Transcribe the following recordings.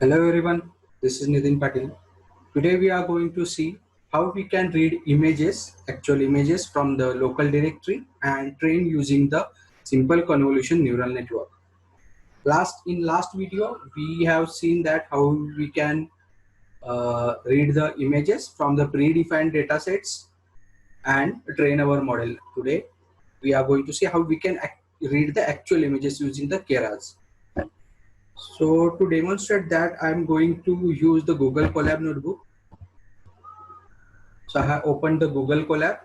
Hello everyone, this is Nitin Patil. Today we are going to see how we can read images, actual images from the local directory and train using the simple convolution neural network. Last video we have seen that how we can read the images from the predefined datasets and train our model. Today we are going to see how we can read the actual images using the Keras. So to demonstrate that, I'm going to use the Google Colab notebook. So I have opened the Google Colab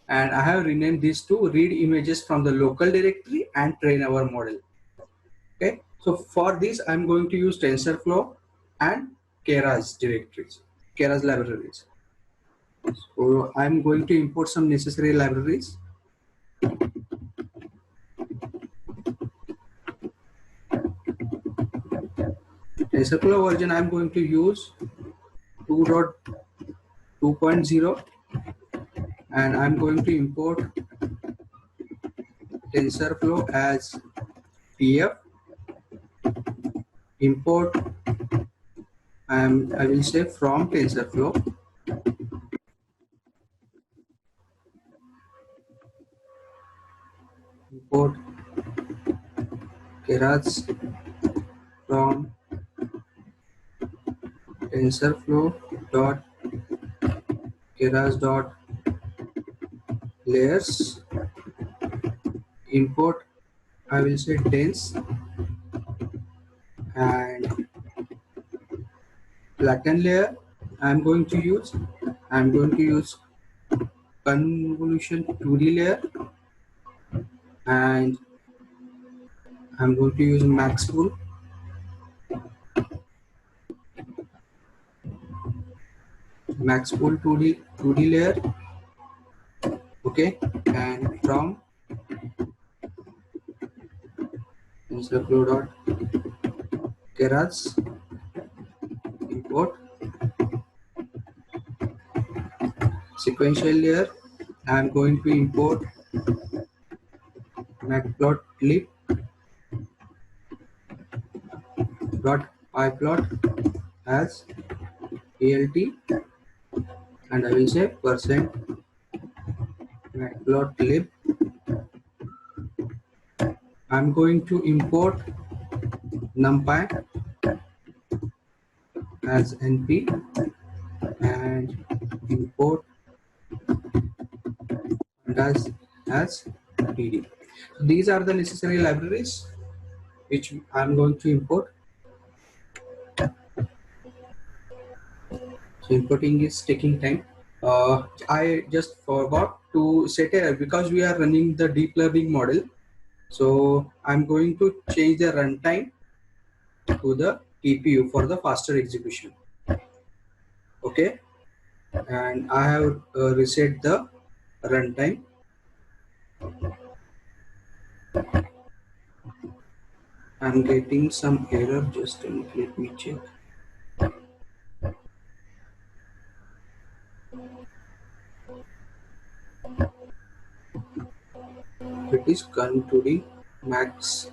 and I have renamed these to read images from the local directory and train our model. Okay. So for this, I'm going to use TensorFlow and Keras directories, Keras libraries. So I'm going to import some necessary libraries. TensorFlow version I'm going to use 2.2.0 and I'm going to import TensorFlow as TF, import I will say from TensorFlow, import Keras from TensorFlow dot Keras dot layers, import I will say dense and flatten layer. I'm going to use convolution 2D layer and I'm going to use Maxpool Maxpool 2D layer. Okay, and from TensorFlow dot Keras import sequential layer. I'm going to import matplotlib dot pyplot as plt and I will say percent matplotlib. I'm going to import numpy as np and import pandas as dd. These are the necessary libraries which I'm going to import. So importing is taking time. I just forgot to set a, because we are running the deep learning model. So I'm going to change the runtime to the TPU for the faster execution. Okay, and I have reset the runtime. I'm getting some error. Just a minute, let me check. It is Gun 2D Max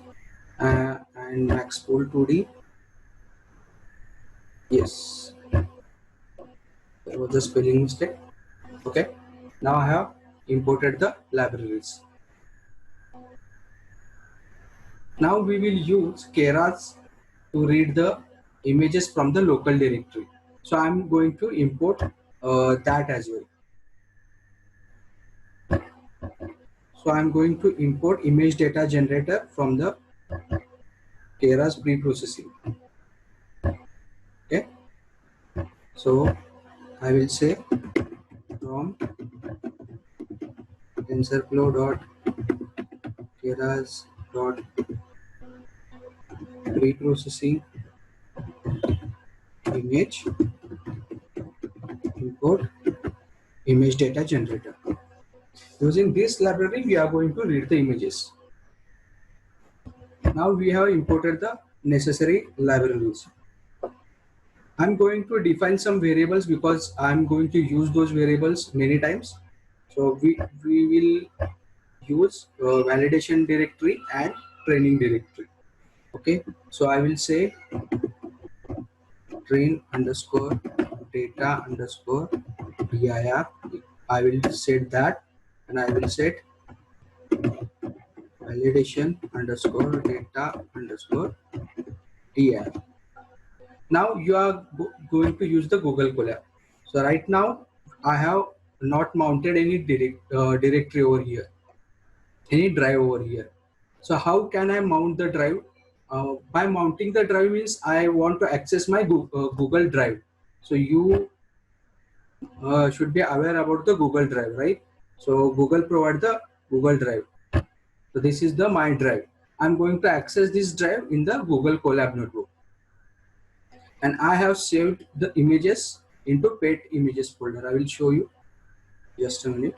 and Maxpool 2D. Yes, there was a spelling mistake. Okay, now I have imported the libraries. Now we will use Keras to read the images from the local directory. So I'm going to import that as well. So I'm going to import image data generator from the Keras pre-processing. Okay. So I will say from TensorFlow.Keras.preprocessing image import image data generator. Using this library, we are going to read the images. Now we have imported the necessary libraries. I'm going to define some variables because I'm going to use those variables many times. So we will use validation directory and training directory. Okay, so I will say train underscore data underscore dir. I will set that, and I will set validation underscore data underscore dir. Now you are going to use the Google Colab. So right now I have not mounted any directory over here, any drive over here. So how can I mount the drive? By mounting the drive means I want to access my Google Drive. So you should be aware about the Google Drive, right? So Google provide the Google Drive. So this is the my drive. I'm going to access this drive in the Google Colab notebook, and I have saved the images into pet images folder. I will show you just a minute.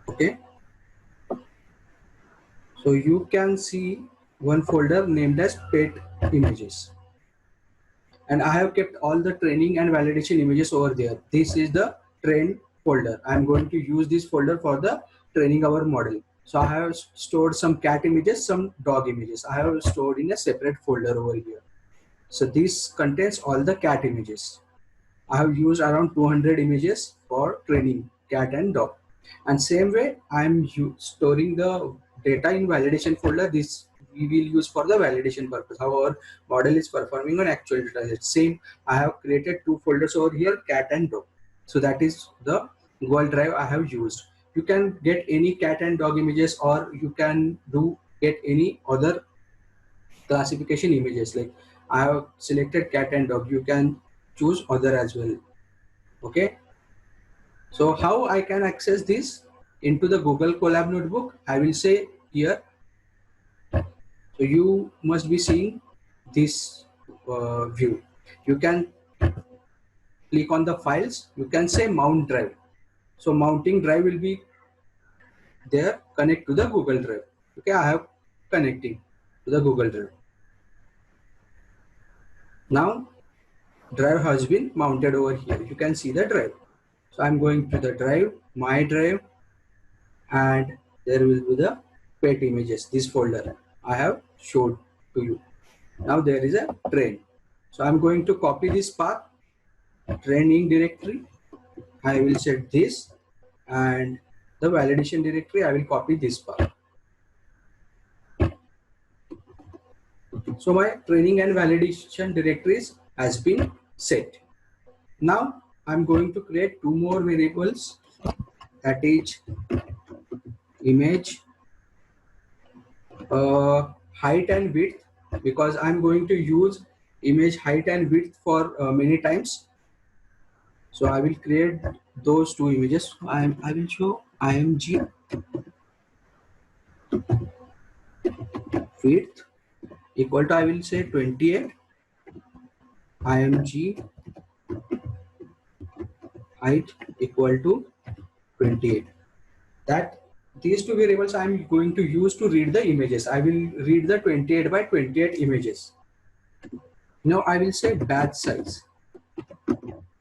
Okay, so you can see one folder named as pet images, and I have kept all the training and validation images over there. This is the train folder. I'm going to use this folder for the training our model. So I have stored some cat images, some dog images. I have stored in a separate folder over here. So this contains all the cat images. I have used around 200 images for training cat and dog. And same way, I am storing the data in validation folder. This we will use for the validation purpose. How our model is performing on actual data set. Same, I have created two folders over here, cat and dog. So that is the Google Drive I have used. You can get any cat and dog images, or you can get any other classification images. Like I have selected cat and dog. You can choose other as well. Okay, so how I can access this into the Google Colab notebook? I will say here. So you must be seeing this view. You can click on the files. You can say mount drive. So mounting drive will be there. Connect to the Google Drive. Okay, I have connecting to the Google Drive. Now drive has been mounted over here. You can see the drive. So I'm going to the drive, my drive, and there will be the pet images, this folder I have showed to you. Now there is a train. So I'm going to copy this path, training directory. I will set this, and the validation directory, I will copy this path. So my training and validation directories has been set. Now I'm going to create two more variables, that is image height and width, because I'm going to use image height and width for many times. So I will create those two images. I will show img width equal to, I will say 28, img height equal to 28. That these two variables I am going to use to read the images. I will read the 28 by 28 images. Now I will say batch size.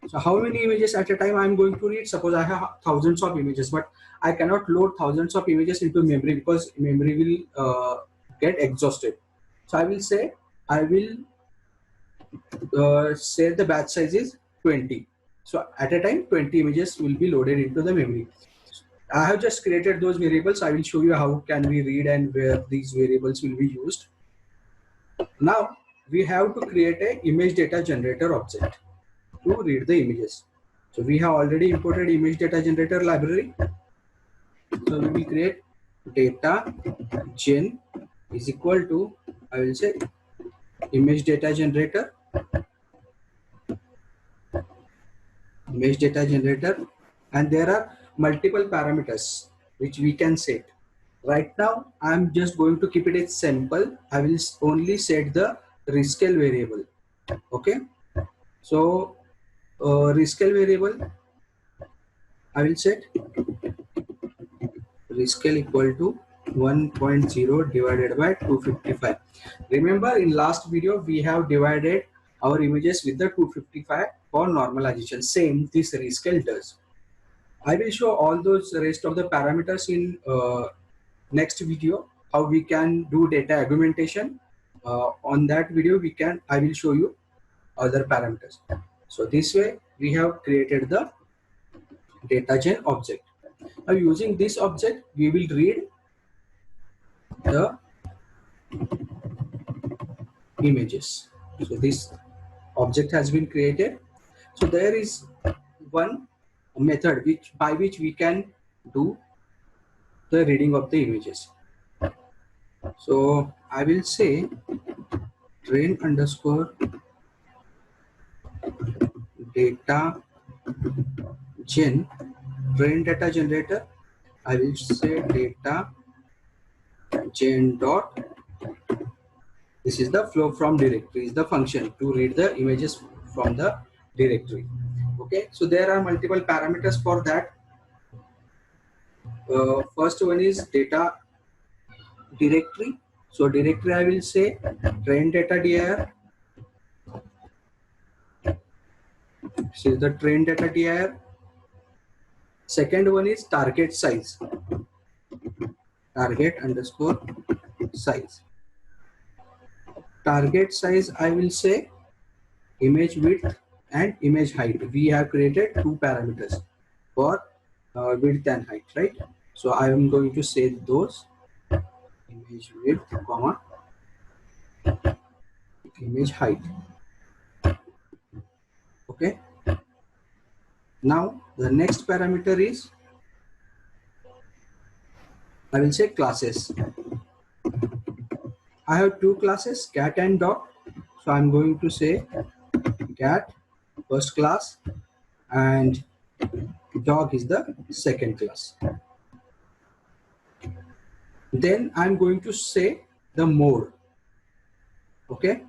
So how many images at a time I am going to read? Suppose I have thousands of images, but I cannot load thousands of images into memory because memory will get exhausted. So I will say say the batch size is 20. So at a time 20 images will be loaded into the memory. I have just created those variables. I will show you how can we read and where these variables will be used. Now we have to create a image data generator object to read the images. So we have already imported image data generator library. So we will create data gen is equal to, I will say image data generator, and there are multiple parameters which we can set. Right now I'm just going to keep it as simple. I will only set the rescale variable. Okay, so rescale variable, I will set rescale equal to 1.0 divided by 255. Remember in last video we have divided our images with the 255 for normalization. Same this rescale does. I will show all those rest of the parameters in next video, how we can do data augmentation. On that video I will show you other parameters. So this way we have created the DataGen object. Now using this object, we will read the images. So this object has been created. So there is one method by which we can do the reading of the images. So I will say train underscore data gen train data generator. I will say data gen dot. This is the flow from directory, is the function to read the images from the directory. Okay, so there are multiple parameters for that. First one is data directory. So directory I will say train data dir. This is the train data dir. Second one is target size. Target underscore size. Target size I will say image width and image height. We have created two parameters for width and height, right? So I am going to say those image width comma image height. Okay. Now the next parameter is I will say classes. I have two classes, cat and dog. So I'm going to say cat first class and dog is the second class. Then I'm going to say the mode. Okay,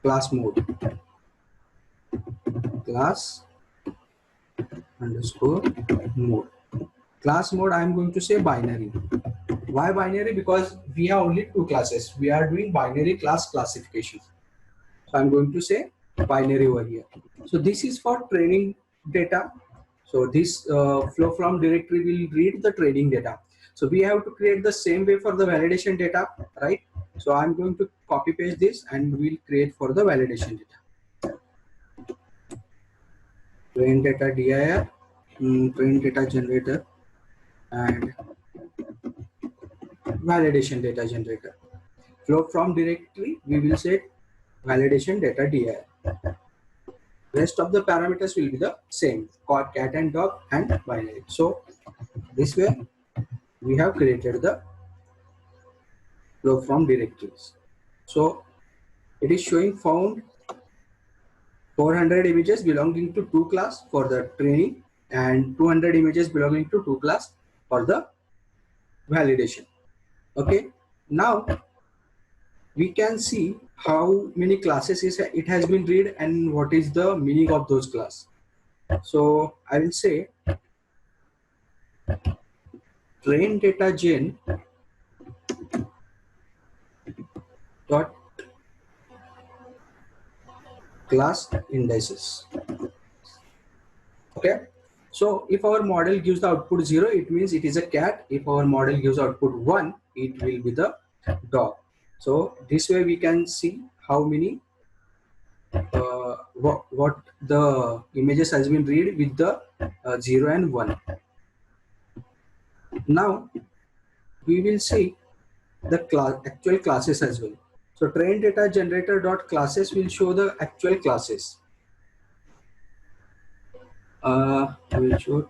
class mode. Class underscore mode. Class mode I'm going to say binary. Why binary? Because we have only two classes. We are doing binary class classification. So I'm going to say binary over here. So this is for training data. So this flow from directory will read the training data. So we have to create the same way for the validation data, right? So I'm going to copy paste this and we'll create for the validation data. Train data dir, train data generator and validation data generator. Flow from directory, we will say validation data dir. Rest of the parameters will be the same, cat and dog and binary. So this way we have created the flow from directories. So it is showing found 400 images belonging to two class for the training and 200 images belonging to two class for the validation. Okay, now we can see how many classes it has been read and what is the meaning of those class. So I will say train data gen dot class indices. Okay, so if our model gives the output 0, it means it is a cat. If our model gives output 1, it will be the dog. So this way we can see how many what the images has been read with the 0 and 1. Now we will see the actual classes as well. So train data generator dot classes will show the actual classes. I will show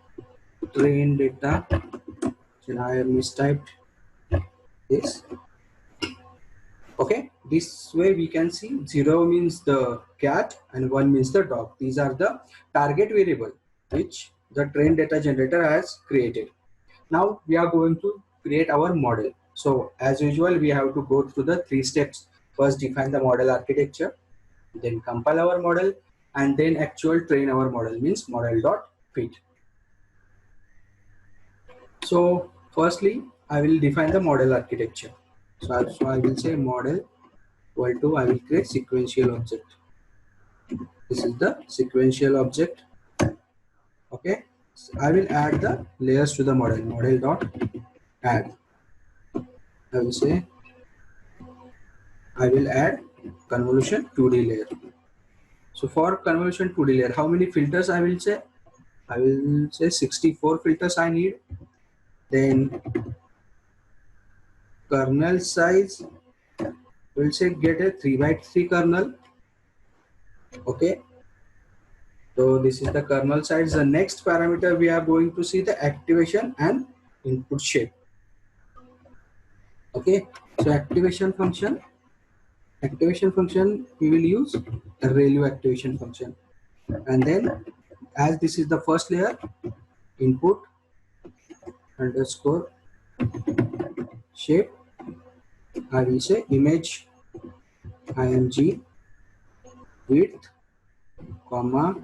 train data. And I have mistyped this. Okay, this way we can see 0 means the cat and 1 means the dog. These are the target variable which the train data generator has created. Now we are going to create our model. So as usual, we have to go through the 3 steps. First define the model architecture, then compile our model, and then actual train our model, means model.fit. So firstly, I will define the model architecture. So I will say model equal to, I will create sequential object. This is the sequential object. Okay, so I will add the layers to the model dot add. I will say I will add convolution 2D layer. So for convolution 2D layer, how many filters I will say? I will say 64 filters I need. Then kernel size, we'll say get a 3x3 kernel. Okay. So this is the kernel size. The next parameter we are going to see the activation and input shape. Okay. So activation function we will use a ReLU activation function, and then as this is the first layer, input underscore shape, I will say image img width comma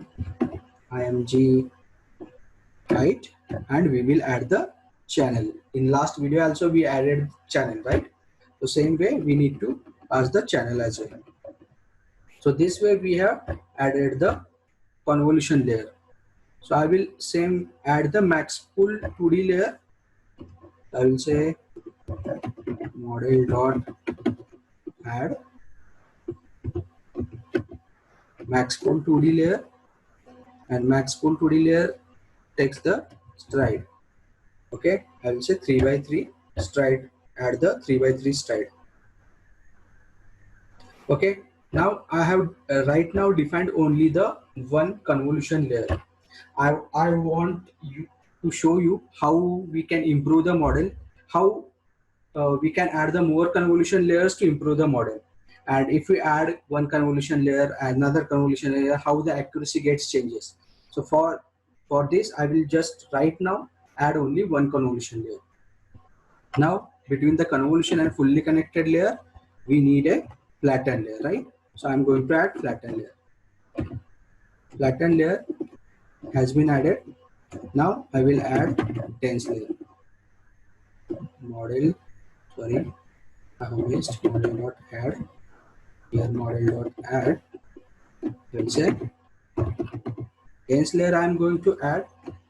img height, and we will add the channel. In last video also we added channel, right? So same way we need to pass the channel as well. So this way we have added the convolution layer. So I will same add the max pool 2D layer. I will say model dot add max pool 2D layer, and max pool 2D layer takes the stride. Okay, I will say 3x3 stride, add the 3x3 stride. Okay, now I have right now defined only the one convolution layer. I want you to show you how we can improve the model, how we can add the more convolution layers to improve the model. And if we add one convolution layer, another convolution layer, how the accuracy gets changes. So for this, I will just right now add only one convolution layer. Now between the convolution and fully connected layer, we need a flatten layer, right? So I'm going to add flatten layer. Flatten layer has been added. Now I will add dense layer. Model, sorry, I have missed model dot add. Here model dot add. Let's say dense layer I am going to add,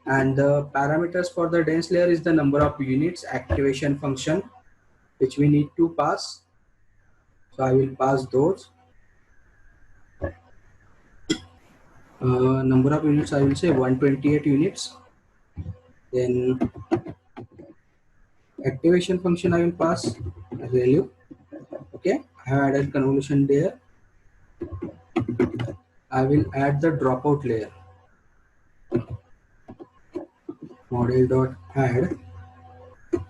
and the parameters for the dense layer is the number of units, activation function which we need to pass. So I will pass those. Number of units I will say 128 units. Then activation function I will pass value. Okay, I have added convolution layer. I will add the dropout layer. Model dot add.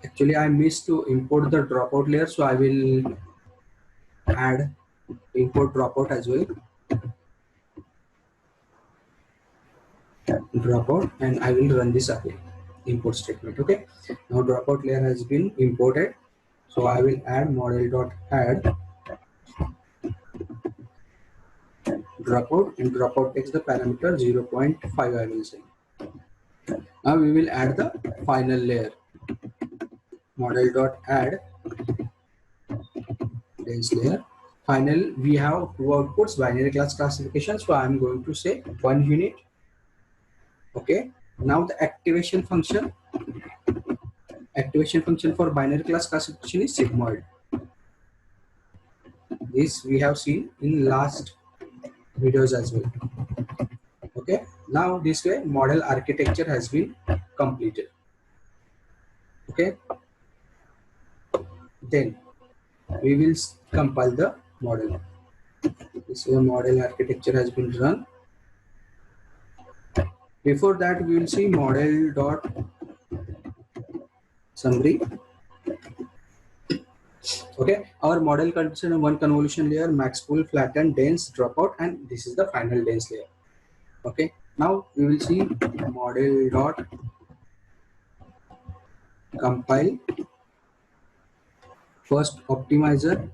Actually I missed to import the dropout layer, so I will add import dropout as well. Dropout, and I will run this again. Import statement. Okay, now dropout layer has been imported, so I will add model dot add dropout, and dropout takes the parameter 0.5. I will say. Now we will add the final layer. Model dot add dense layer. Final, we have two outputs, binary class classification, so I am going to say 1 unit. Okay, now the activation function for binary class classification is sigmoid. This we have seen in last videos as well. Okay, now this way model architecture has been completed. Okay, then we will compile the model. This way model architecture has been run. Before that, we will see model dot summary. Okay, our model consists of one convolution layer, max pool, flatten, dense, dropout, and this is the final dense layer. Okay, now we will see model dot compile. First optimizer,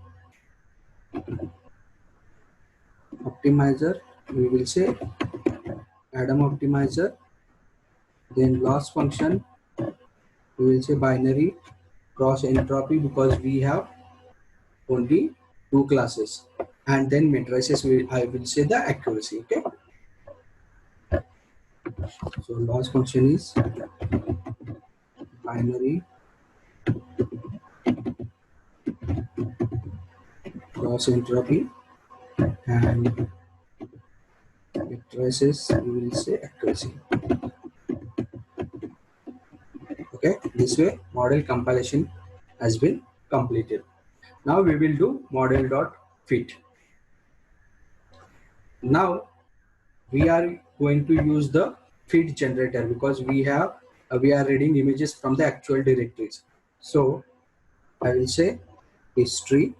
we will say Adam optimizer. Then loss function, we will say binary cross entropy because we have only two classes, and then matrices I will say the accuracy. Okay, so loss function is binary cross entropy, and matrices, we will say accuracy. Okay, this way model compilation has been completed. Now we will do model.fit. Now we are going to use the fit generator because we are reading images from the actual directories. So I will say history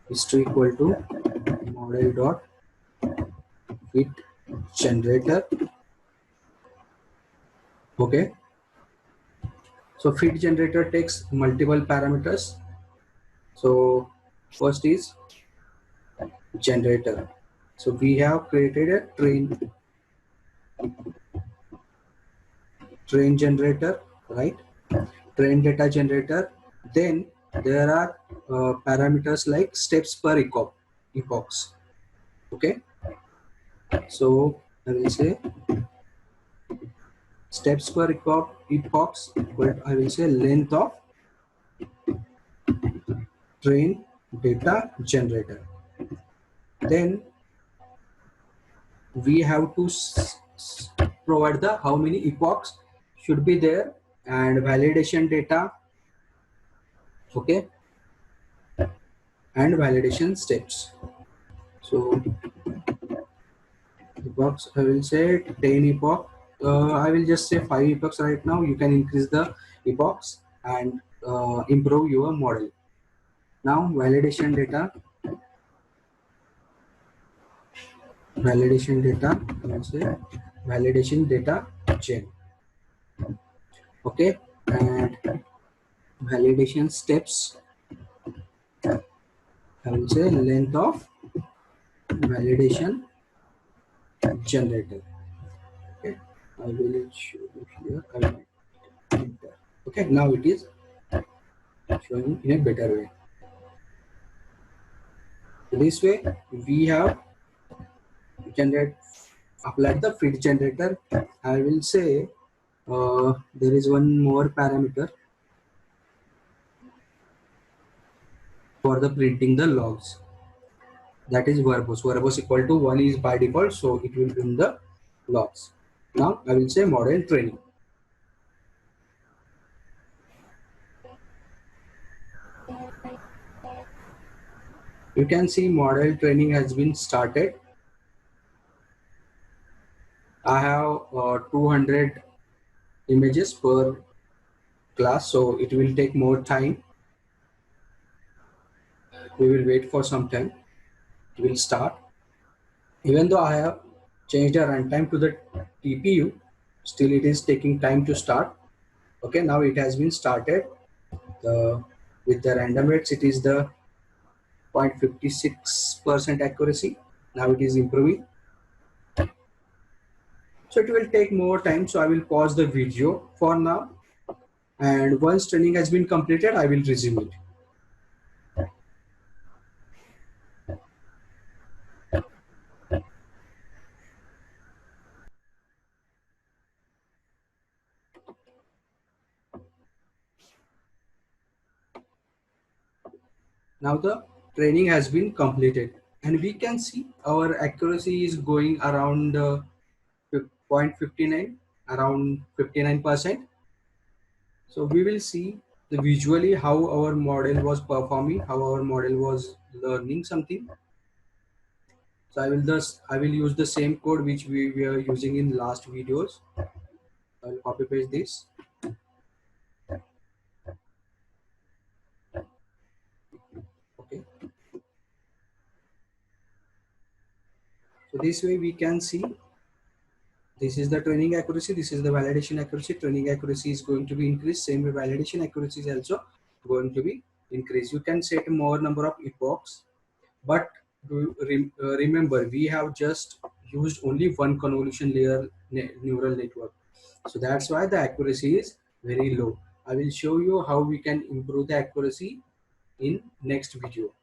equal to model.fit generator. Okay, so fit generator takes multiple parameters. So first is generator. So we have created a train generator, right? Train data generator. Then there are parameters like steps per epochs. Okay, so I will say steps per epochs equal to, I will say length of train data generator. Then we have to provide the how many epochs should be there and validation data. Okay, and validation steps. So epochs, I will say 10 epoch. I will just say 5 epochs right now. You can increase the epochs and improve your model. Now validation data. I will say validation data chain. Okay, and validation steps. I will say length of validation generator. Okay, I will show you here. I will enter. Okay, now it is showing in a better way. This way we have applied the fit generator. I will say there is one more parameter for the printing the logs, that is verbose equal to 1 is by default, so it will print the logs. Now I will say model training. You can see model training has been started. I have 200 images per class, so it will take more time. We will wait for some time. It will start. Even though I have changed the runtime to the TPU, still it is taking time to start. Okay, now it has been started. With the random weights, it is the 0.56% accuracy. Now it is improving. So it will take more time. So I will pause the video for now. And once training has been completed, I will resume it. Now the training has been completed and we can see our accuracy is going around 0.59, around 59%. So we will see the visually how our model was performing, how our model was learning something. So I will use the same code which we were using in last videos. I will copy paste this. Okay. So this way we can see this is the training accuracy, this is the validation accuracy. Training accuracy is going to be increased. Same way validation accuracy is also going to be increased. You can set more number of epochs, but remember we have just used only one convolution layer neural network. So that's why the accuracy is very low. I will show you how we can improve the accuracy in next video.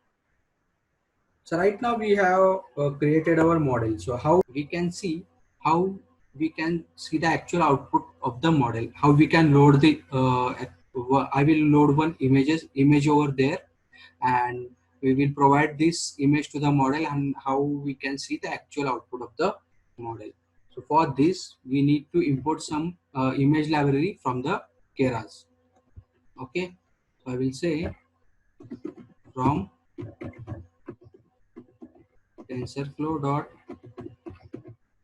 So right now we have created our model. So how we can see the actual output of the model, how we can load the I will load one image over there, and we will provide this image to the model and how we can see the actual output of the model. So for this, we need to import some image library from the Keras. Okay, so I will say from TensorFlow dot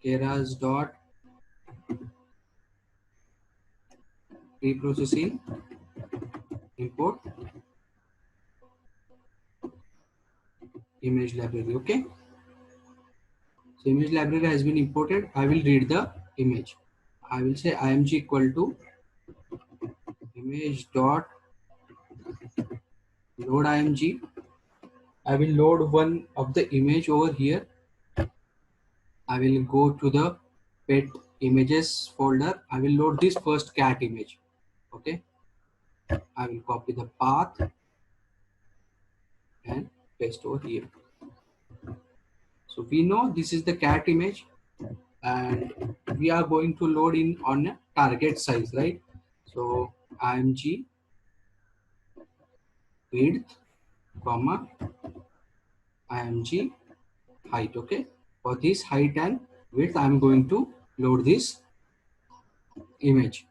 Keras dot preprocessing import image library. Okay, so image library has been imported. I will read the image. I will say img equal to image dot load img. I will load one of the image over here. I will go to the pet images folder. I will load this first cat image. Okay, I will copy the path and paste over here. So we know this is the cat image and we are going to load in on a target size, right? So img width comma img height. Okay, for this height and width I'm going to load this image.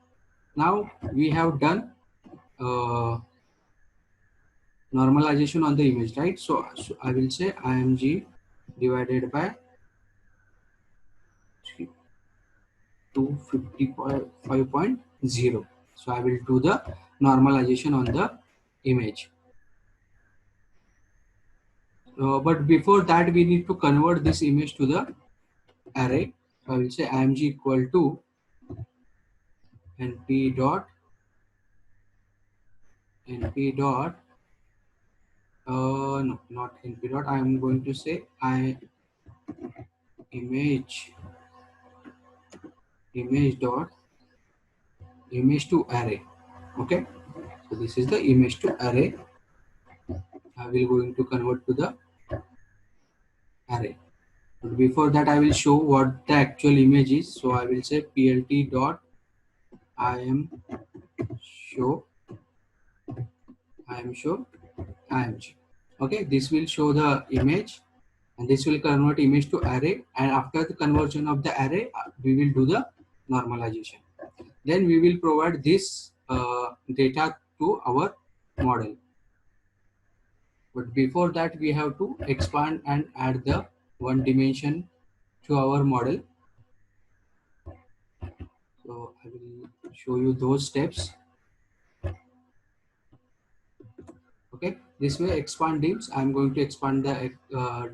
Now we have done normalization on the image, right? So I will say img divided by 255.0. So I will do the normalization on the image. But before that, we need to convert this image to the array. So I will say img equal to np dot no, not np dot. I am going to say image dot image to array. Okay, so this is the image to array. I will going to convert to the array. But before that, I will show what the actual image is. So I will say plt dot im show img. Okay, this will show the image and this will convert image to array, and after the conversion of the array we will do the normalization. Then we will provide this data to our model. But before that, we have to expand and add the one dimension to our model. So I will show you those steps. Okay, this way expand dims. I'm going to expand the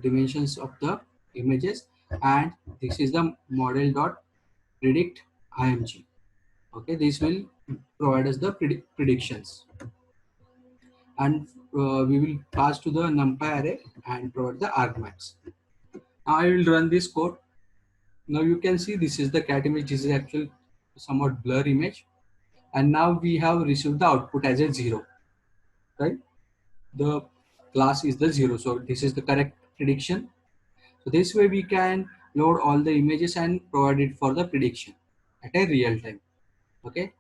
dimensions of the images, and this is the model dot predict img. Okay, this will provide us the predictions, and we will pass to the numpy array and provide the argmax. Now I will run this code. Now you can see this is the cat image. This is actual somewhat blur image, and now we have received the output as a 0, right? The class is the 0, so this is the correct prediction. So this way we can load all the images and provide it for the prediction at a real time. Okay,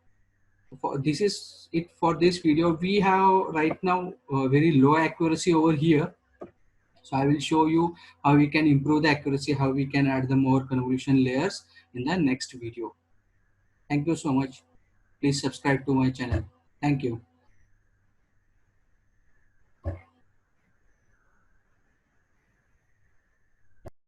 this is it for this video. We have right now very low accuracy over here, so I will show you how we can improve the accuracy, how we can add the more convolution layers in the next video. Thank you so much. Please subscribe to my channel. Thank you.